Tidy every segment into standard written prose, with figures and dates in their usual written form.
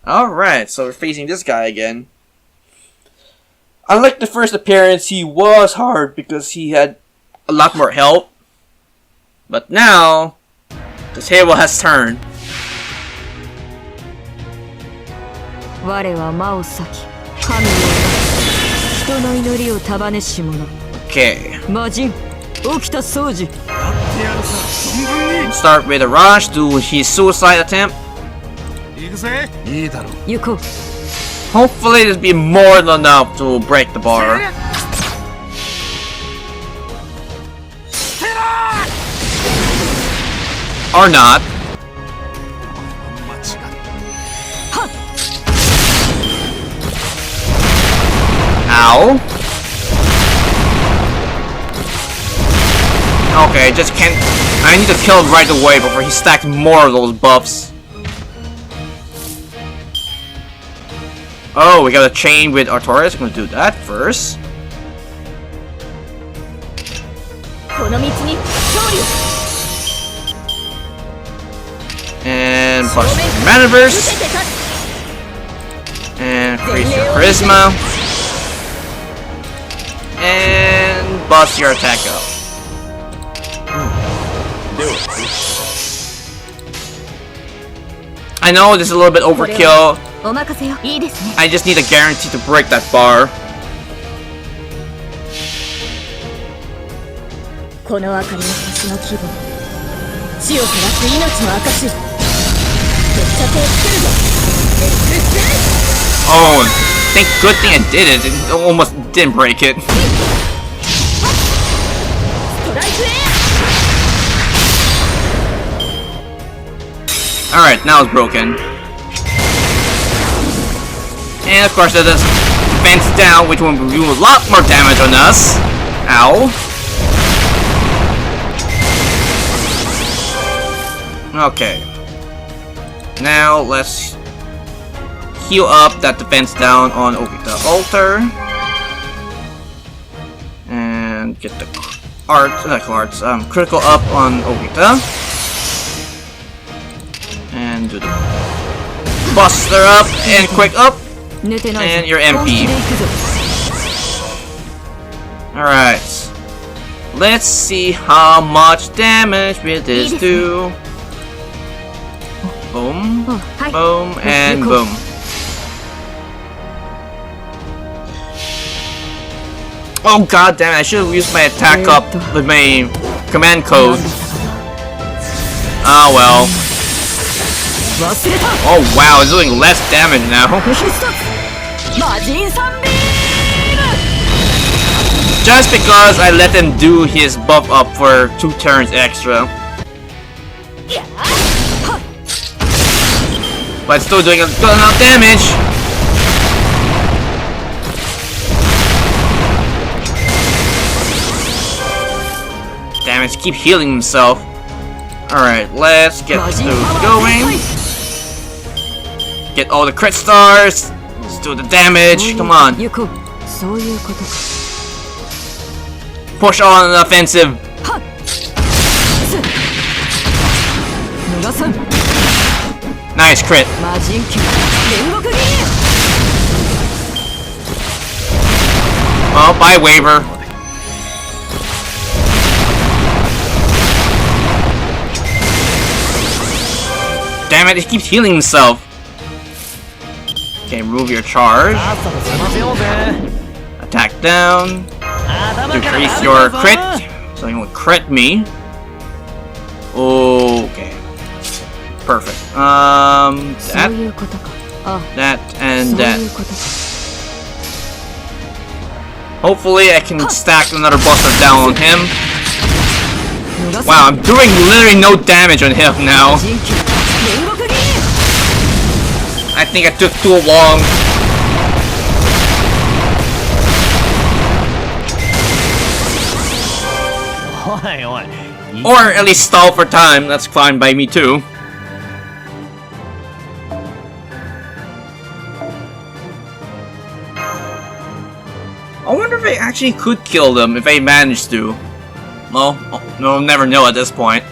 Alright, so we're facing this guy again. Unlike the first appearance, he was hard because he had a lot more health. But now, the table has turned. Okay. Start with a rush, do his suicide attempt. Hopefully this will be more than enough to break the bar. Or not. Ow. Okay, just can't. I need to kill him right away before he stacks more of those buffs. Oh, we got a chain with Artorias. I'm gonna do that first. And plus Metaverse. And increase your Charisma. And bust your attack up. I know this is a little bit overkill. I just need a guarantee to break that bar. Oh, good thing I did it. It almost didn't break it. Alright, now it's broken. And of course, there's fence down, which will do a lot more damage on us. Ow. Okay. Now let's heal up that defense down on Okita altar. And get the critical up on Okita. And do the buster up and quick up. And your MP. Alright. Let's see how much damage will this do. Boom, boom, and boom. Oh god damn it, I should have used my attack up with my command code. Ah well. Oh wow, it's doing less damage now. Just because I let him do his buff up for 2 turns extra. But still doing a good enough damage. Damn it, keep healing himself. Alright, let's get those going. Get all the crit stars. Let's do the damage. Come on. Push on the offensive. Nice crit. Well, bye waiver. Damn it, he keeps healing himself. Okay, remove your charge. Attack down. Decrease your crit, so you will crit me. Okay. Perfect. That, and that. Hopefully I can stack another buster down on him. Wow, I'm doing literally no damage on him now. I think I took too long. Or at least stall for time, that's fine by me too. I wonder if I actually could kill them if I managed to. Well, we'll never know at this point.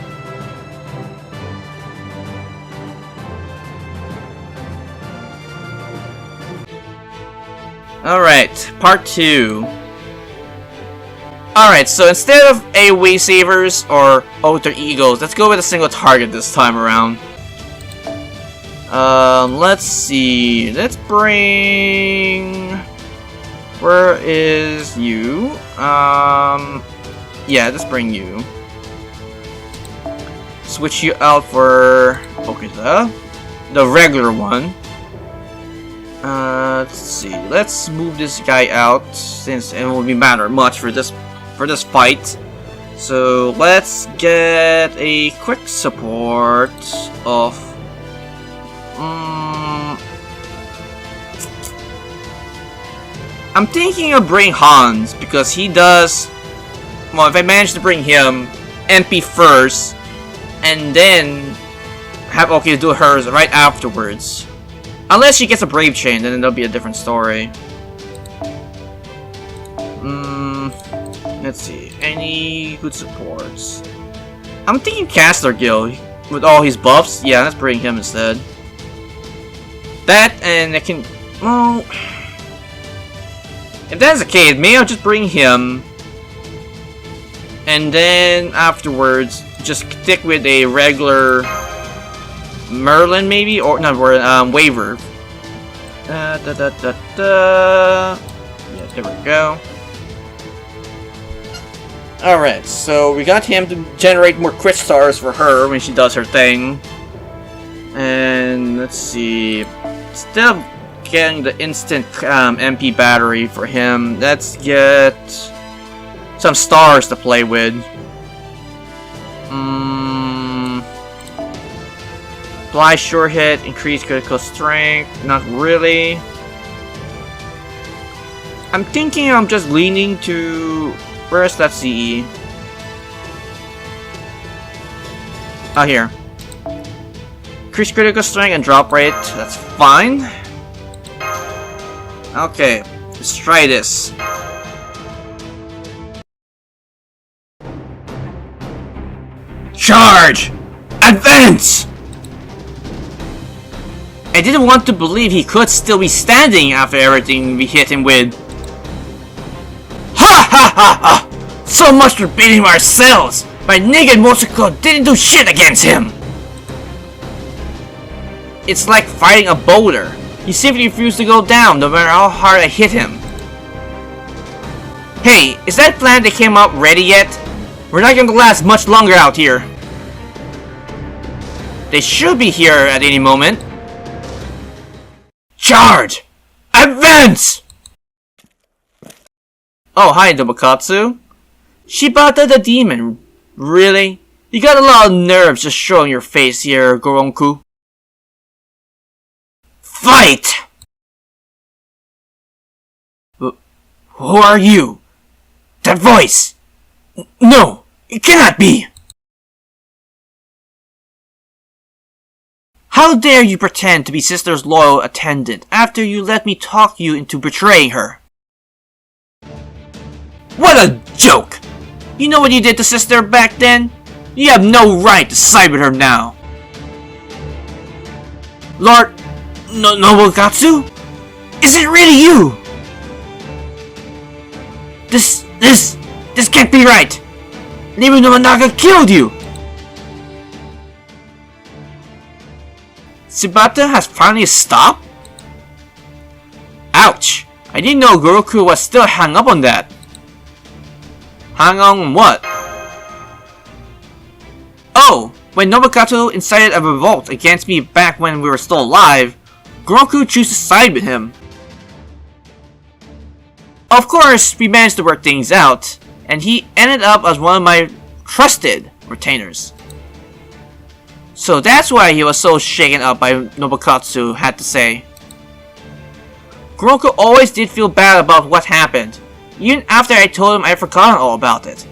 Alright, part 2. Alright, so instead of AoE savers or alter egos, let's go with a single target this time around. Let's see. Let's bring... Where is you? Yeah, let's bring you. Switch you out for... Okay, the regular one. Let's see. Let's move this guy out since it won't matter much for this fight. So let's get a quick support of. I'm thinking of bring Hans because he does. Well, if I manage to bring him, MP first, and then have okay do hers right afterwards. Unless she gets a Brave Chain, then it'll be a different story. Let's see. Any good supports? I'm thinking Caster Guild with all his buffs. Yeah, let's bring him instead. That and I can. Well, if that's the case, maybe I'll just bring him, and then afterwards just stick with a regular Merlin, maybe, or not, Waver. Yeah, there we go. Alright, so we got him to generate more crit stars for her when she does her thing. And let's see. Instead of getting the instant MP battery for him, let's get some stars to play with. Apply sure hit, increase critical strength. Not really. I'm thinking I'm just leaning to. Where's that CE? Oh, here. Increase critical strength and drop rate. That's fine. Okay, let's try this. Charge! Advance! I didn't want to believe he could still be standing after everything we hit him with. Ha ha ha ha! So much for beating ourselves! My naked motorcycle didn't do shit against him! It's like fighting a boulder. He simply refused to go down no matter how hard I hit him. Hey, is that plan that came up ready yet? We're not going to last much longer out here. They should be here at any moment. Charge! Advance! Oh, hi, Dobokatsu. Shibata the demon. Really? You got a lot of nerves just showing your face here, Gonroku. Fight! Who are you? That voice! No! It cannot be! How dare you pretend to be Sister's loyal attendant after you let me talk you into betraying her? What a joke! You know what you did to Sister back then? You have no right to side with her now. Lord Nobokatsu? Is it really you? This can't be right! Nibu Nobunaga killed you! Shibata has finally stopped? Ouch! I didn't know Gonroku was still hung up on that. Hang on what? Oh! When Nobokatsu incited a revolt against me back when we were still alive, Gonroku chose to side with him. Of course, we managed to work things out, and he ended up as one of my trusted retainers. So that's why he was so shaken up by Nobokatsu had to say. Gonroku always did feel bad about what happened, even after I told him I'd forgotten all about it.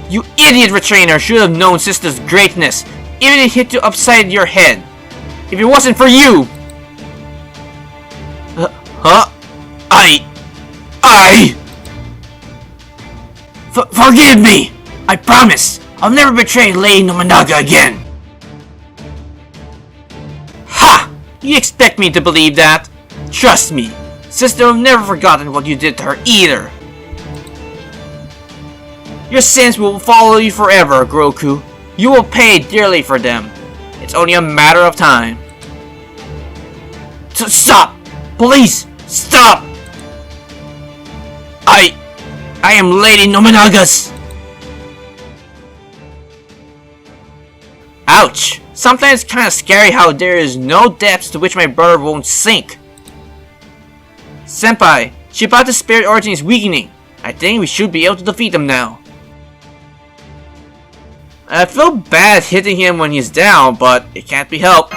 You idiot retainer should have known Sister's greatness, even if it hit you upside your head. If it wasn't for you! Forgive me! I promise, I'll never betray Lady Nobunaga again! Ha! You expect me to believe that? Trust me, sister will never forgotten what you did to her either. Your sins will follow you forever, Gonroku. You will pay dearly for them. It's only a matter of time. Stop! Please, stop! I am Lady Nobunaga's! Ouch! Sometimes it's kinda scary how there is no depths to which my brother won't sink. Senpai, Shibata's spirit origin is weakening. I think we should be able to defeat him now. I feel bad hitting him when he's down, but it can't be helped.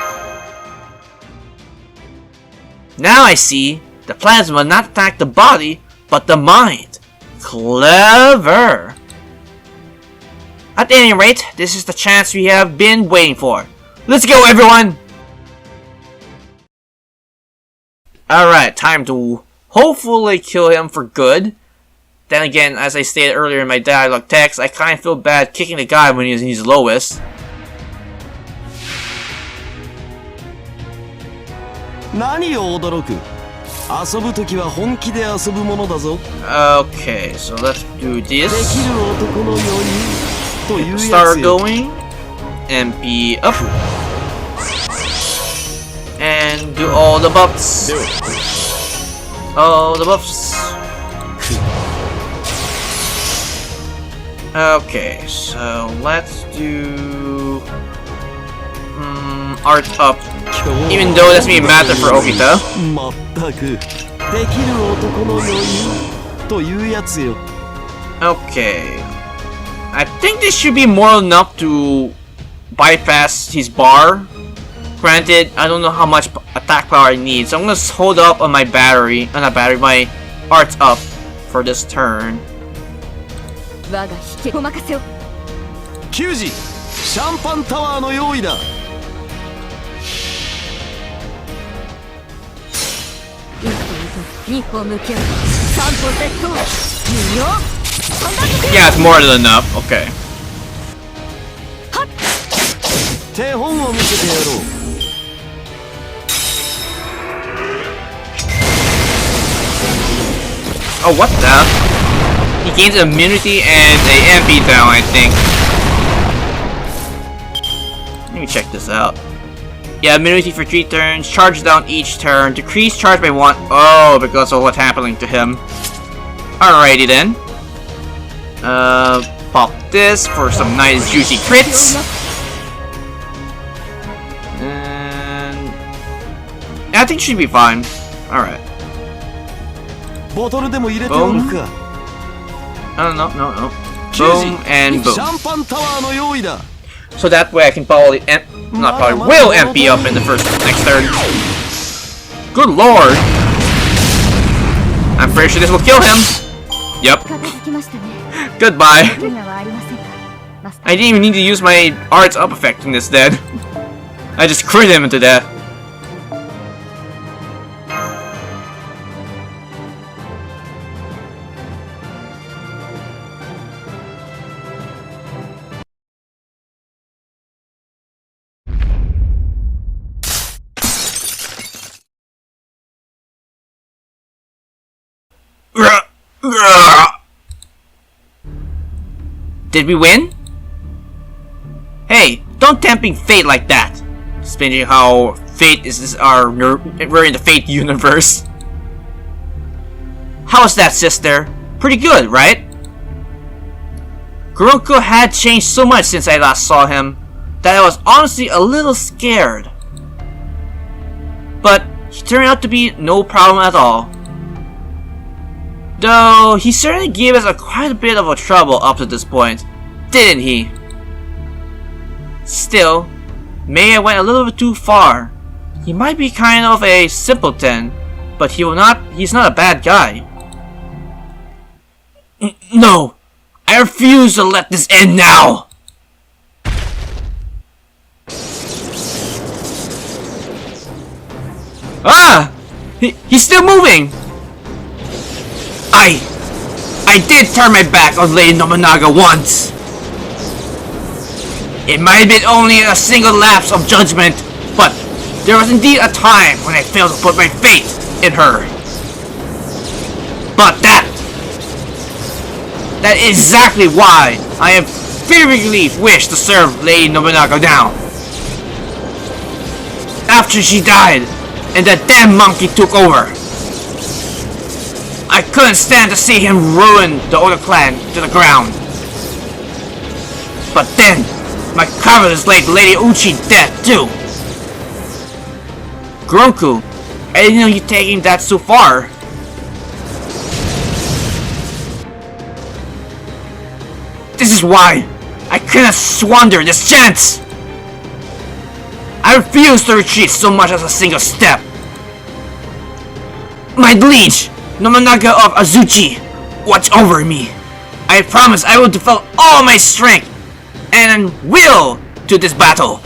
Now I see, the plans will not attack the body, but the mind. Clever! At any rate, this is the chance we have been waiting for. Let's go, everyone! Alright, time to hopefully kill him for good. Then again, as I stated earlier in my dialogue text, I kind of feel bad kicking the guy when he's in his lowest. Okay, so let's do this. Start going. MP up. And do all the buffs. All the buffs. Okay, so let's do art up. Even though that's me matter for Okita. Okay. I think this should be more than enough to bypass his bar. Granted, I don't know how much attack power I need, so I'm gonna hold up on my battery, my arts up for this turn. Kyuji, シャンパンタワーの用意だ。Yeah, it's more than enough. Okay. 手本を見せてやろう。Oh, what the? He gains immunity and a MP down, I think. Let me check this out. Yeah, immunity for 3 turns, charge down each turn, decrease charge by 1. Oh, because of what's happening to him. Alrighty then. Pop this for some nice juicy crits. And I think she should be fine. Alright. Boom. No. Boom and boom. So that way I can probably will MP up in the next turn. Good lord! I'm pretty sure this will kill him. Yep. Goodbye. I didn't even need to use my arts up effect in this dead. I just crit him into death. Did we win? Hey, don't tempting fate like that. Explaining how fate is we're in the fate universe. How's that, sister? Pretty good, right? Gonroku had changed so much since I last saw him that I was honestly a little scared. But he turned out to be no problem at all. Though, he certainly gave us quite a bit of a trouble up to this point, didn't he? Still, maybe I went a little bit too far. He might be kind of a simpleton, but he's not a bad guy. No! I refuse to let this end now! Ah! He's still moving! I did turn my back on Lady Nobunaga once! It might have been only a single lapse of judgment, but There was indeed a time when I failed to put my faith in her. But that is exactly why I have fervently wished to serve Lady Nobunaga down. After she died, and that damn monkey took over, I couldn't stand to see him ruin the Oda clan to the ground. But then, my covetous laid Lady Uchi dead too. Gonroku, I didn't know you taking that so far. This is why I cannot squander this chance. I refuse to retreat so much as a single step. My liege, Nobunaga of Azuchi, watch over me. I promise I will devote all my strength and will to this battle.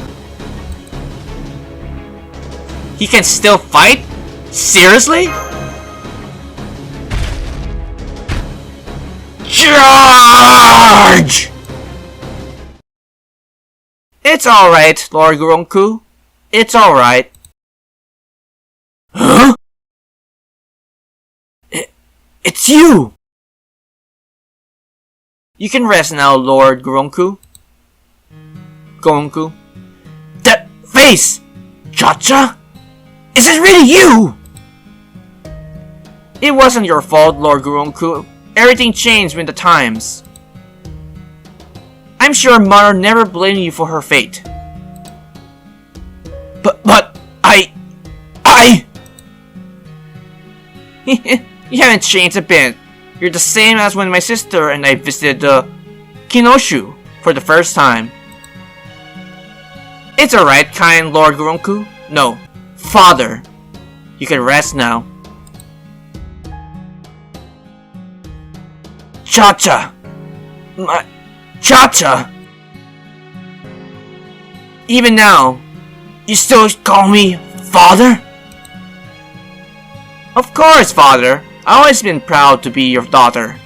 He can still fight? Seriously? Charge! It's alright, Lord Gonroku. It's alright. Huh? It's you! You can rest now, Lord Gonroku. Gonroku. That face! Chacha? Is it really you? It wasn't your fault, Lord Gonroku. Everything changed with the times. I'm sure Mother never blamed you for her fate. But I... You haven't changed a bit. You're the same as when my sister and I visited the Kinoshu for the first time. It's alright, kind Lord Gonroku. No, Father. You can rest now. Chacha! My... Chacha! Even now, you still call me Father? Of course, Father. I've always been proud to be your daughter.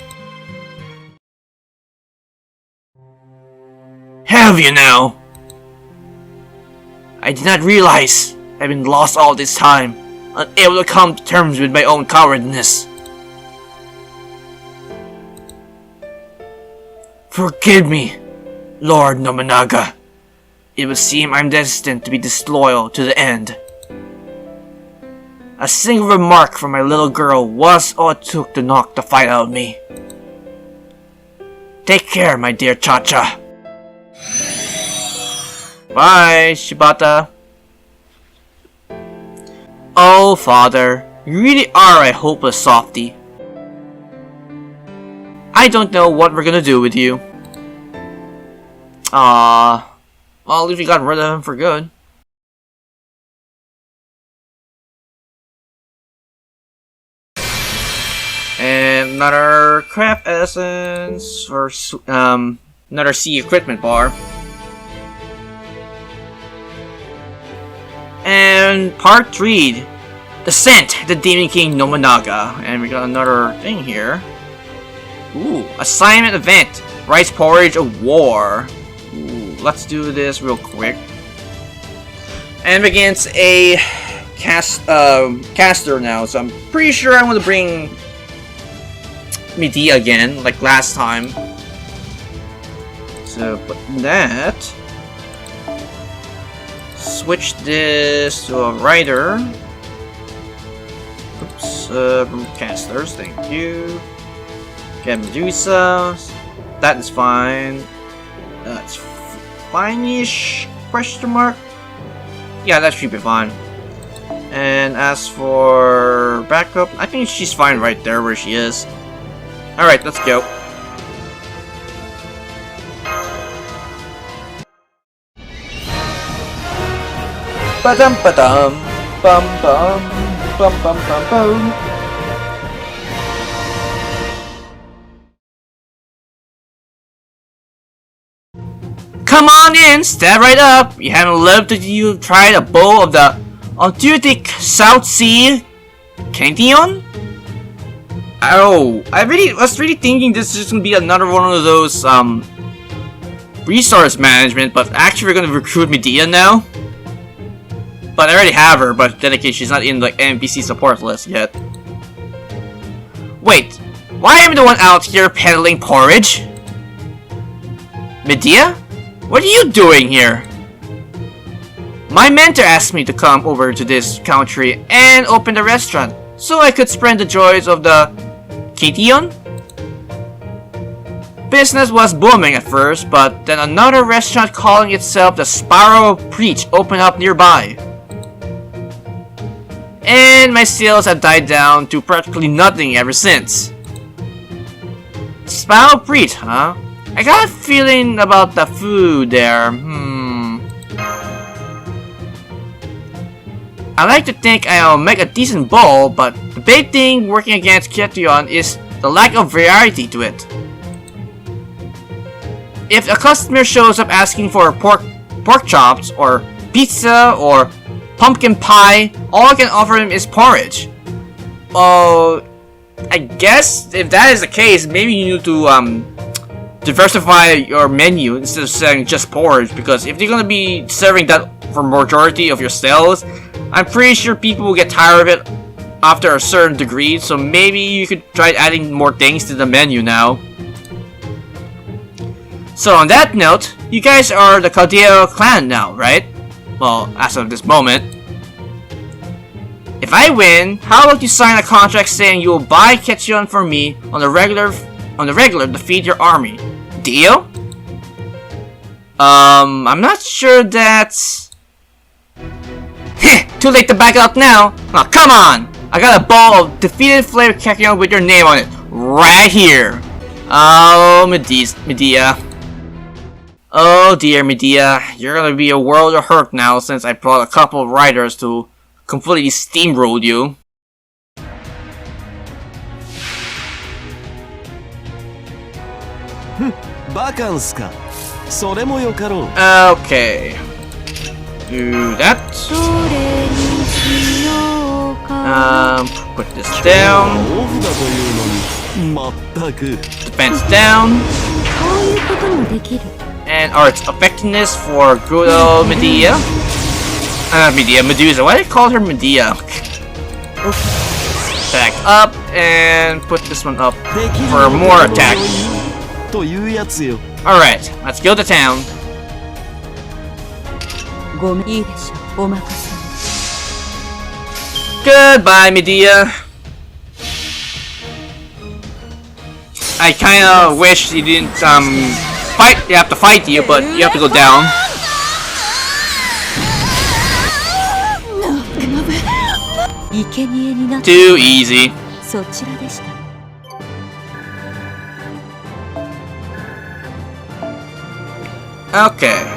Have you now? I did not realize I've been lost all this time, unable to come to terms with my own cowardness. Forgive me, Lord Nobunaga. It would seem I'm destined to be disloyal to the end. A single remark from my little girl was all it took to knock the fight out of me. Take care, my dear Chacha. Bye, Shibata. Oh, Father, you really are a hopeless softie. I don't know what we're gonna do with you. Well, at least we got rid of him for good. And another craft essence for another sea equipment bar. And part 3, Descent, the Demon King Nobunaga. And we got another thing here. Ooh, assignment event, rice porridge of war. Ooh, let's do this real quick. And against a caster now, so I'm pretty sure I'm gonna bring Medea again, like last time. So put that. Switch this to a rider. Oops, from casters, thank you. Get Medusa. That is fine. That's fine-ish? Question mark? Yeah, that should be fine. And as for backup, I think she's fine right there where she is. Alright, let's go. Ba-dum ba-dum, bum bum, bum bum bum bum. Come on in, step right up. You haven't lived till you've tried a bowl of the authentic South Sea Cantillon? Oh, I was really thinking this is just gonna be another one of those resource management, but actually we're gonna recruit Medea now. But I already have her, but then again, she's not in the NPC support list yet. Wait, why am I the one out here peddling porridge? Medea? What are you doing here? My mentor asked me to come over to this country and open the restaurant so I could spread the joys of the Kition. Business was booming at first, but then another restaurant calling itself the Sparrow Preach opened up nearby. And my sales have died down to practically nothing ever since. Sparrow Preach, huh? I got a feeling about the food there. I like to think I'll make a decent bowl, but the big thing working against Kition is the lack of variety to it. If a customer shows up asking for pork chops, or pizza, or pumpkin pie, all I can offer him is porridge. Oh, I guess if that is the case, maybe you need to diversify your menu instead of selling just porridge, because if you're gonna be serving that for majority of your sales, I'm pretty sure people will get tired of it after a certain degree, so maybe you could try adding more things to the menu now. So on that note, you guys are the Caldeo clan now, right? Well, as of this moment. If I win, how about you sign a contract saying you will buy Kition for me on the regular to feed your army? Deal? I'm not sure that's... Too late to back out now! Oh, come on! I got a bowl of defeated flavor Kition with your name on it, right here! Oh, Medea. Oh dear, Medea, you're gonna be a world of hurt now since I brought a couple of riders to completely steamroll you. Okay. Do that. Put this down. Defense down. And arts effectiveness for good old Medea. Medusa. Why did I call her Medea? Back up and put this one up for more attack. Alright, let's go to town. Goodbye, Medea. I kinda wish you didn't have to fight you, but you have to go down. Too easy. Okay.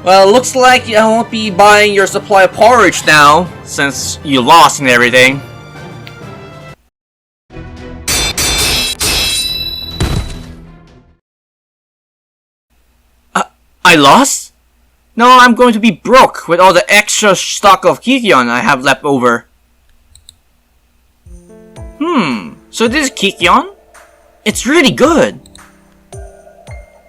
Well, looks like I won't be buying your supply of porridge now, since you lost and everything. I lost? No, I'm going to be broke with all the extra stock of Kition I have left over. So this is Kition? It's really good.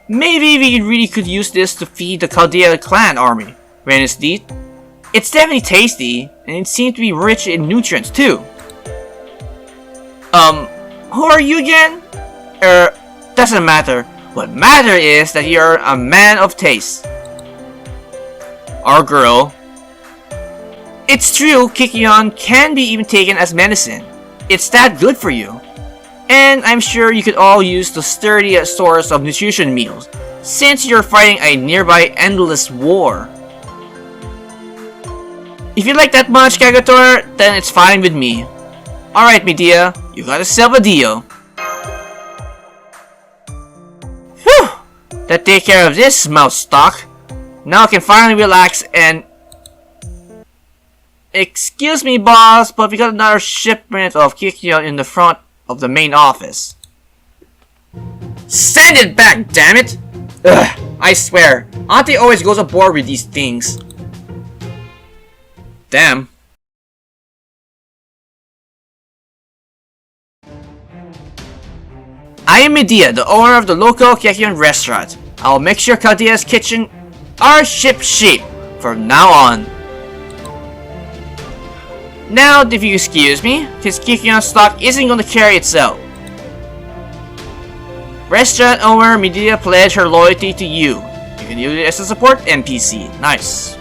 Maybe we really could use this to feed the Caldea clan army. Wednesday. It's definitely tasty, and it seems to be rich in nutrients too. Who are you again? Doesn't matter. What matters is that you're a man of taste. Our girl. It's true, Kition can be even taken as medicine. It's that good for you. And I'm sure you could all use the sturdy source of nutrition meals, since you're fighting a nearby endless war. If you like that much, Kagator, then it's fine with me. Alright, Medea, you got yourself a deal. Whew! That take care of this mouse stock. Now I can finally relax and... Excuse me, boss, but we got another shipment of Kition in the front of the main office. Send it back, damn it! Ugh, I swear, Auntie always goes aboard with these things. Damn. I am Medea, the owner of the local Kition restaurant. I'll make sure Caldea's kitchen are ship shape from now on. Now, if you excuse me, this Kikyon stock isn't going to carry itself. Restaurant owner Medea pledged her loyalty to you. You can use it as a support NPC. Nice.